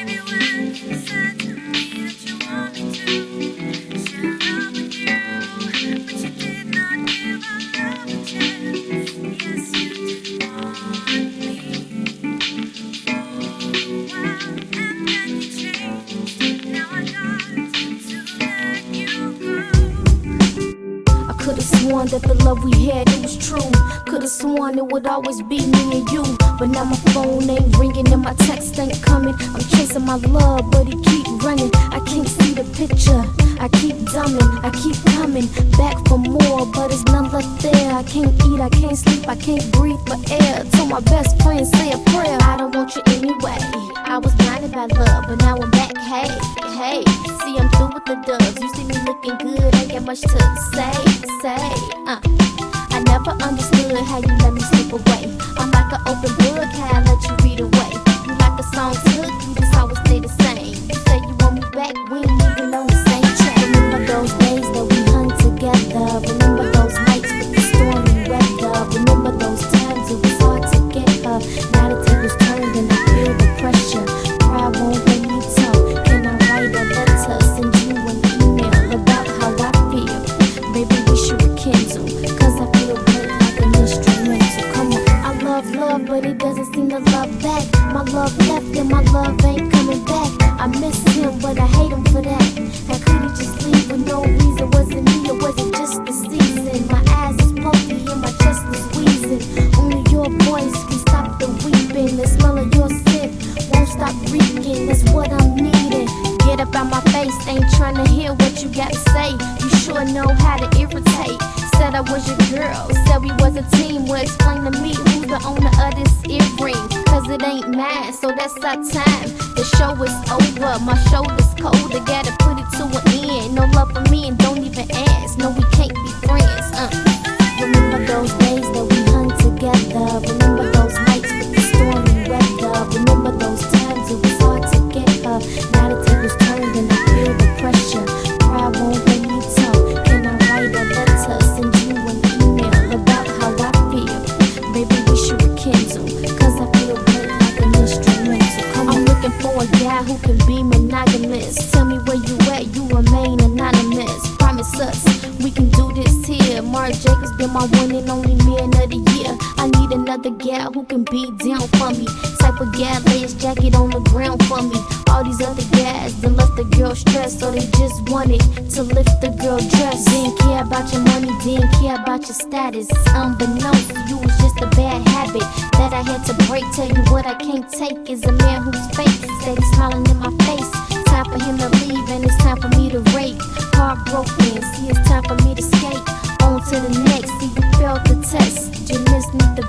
Baby, when you said to me that you want me to share love with you, but you did not give our love a chance. Yes, you did want me for a while, and then you changed. Now I got to let you go. I could've sworn that the love we had, it was true. Could've sworn it would always be me and you. But now my phone ain't ringing and my text ain't coming. I'm chasing my love, but it keep running. I can't see the picture, I keep dumbing. I keep coming back for more, but there's none left there. I can't eat, I can't sleep, I can't breathe for air. Told my best friend, say a prayer. I don't want you anyway. I was blinded by love, but now I'm back. Hey, hey, see I'm through with the doves. You see me looking good, ain't got much to say. I never understood how you let me slip away. I'm like an open book, how I let you read away. You like a song's hook, you just always stay the same. You say you want me back, we ain't even on the same track. Remember those days that we hung together. Remember those nights with the stormy weather. Remember those times it was hard to get her. Now the tables turned and I feel the pressure. Pride won't let me talk. Can I write a letter, send you an email about how I feel? Maybe we should rekindle, cause I feel good like an instrumental. Come on, I love, but it doesn't seem to love back. My love left and my love ain't coming back. I miss him, but I hate him for that. How could he just leave with no reason? Was it me or was it just the season? My eyes is puffy and my chest is wheezing. Only your voice can stop the weeping. The smell of your scent won't stop reeking. That's what I'm needing. Get up out my face, ain't trying to hear what you gotta say. You sure know how to irritate. Said I was your girl, said we was a team. Well, explain to me who's the owner of this earring. Cause it ain't mine, so that's our time. The show is over, my shoulder's cold. I gotta put it to an end. No love for me and don't even ask. No, we can't be friends. Remember those days that we hung together. Remember those nights with the stormy weather. Remember those times it was hard to get her. Now the tables turned and I feel the pressure. Pride won't let me talk. Can I write a letter, send you an email about how I feel? Maybe we should rekindle, cause I feel good like an instrumental. I'm looking for a guy who can be monogamous. Tell me where you at, you remain anonymous. Promise us we can do this here. Mark Jacobs been my one and only man of the year. I need another gal who can be down for me. Type of gal lay his jacket on the ground for me. All these other guys done left the girl stressed, so they just wanted to lift the girl dress. Didn't care about your money, didn't care about your status. Unbeknownst to you, was just a bad habit that I had to break. Tell you what I can't take is a man whose face steady smiling in my face. Time for him to leave and it's time for me to rake. Heartbroken, see it's time for me to skate. On to the next, see you failed the test. You just need the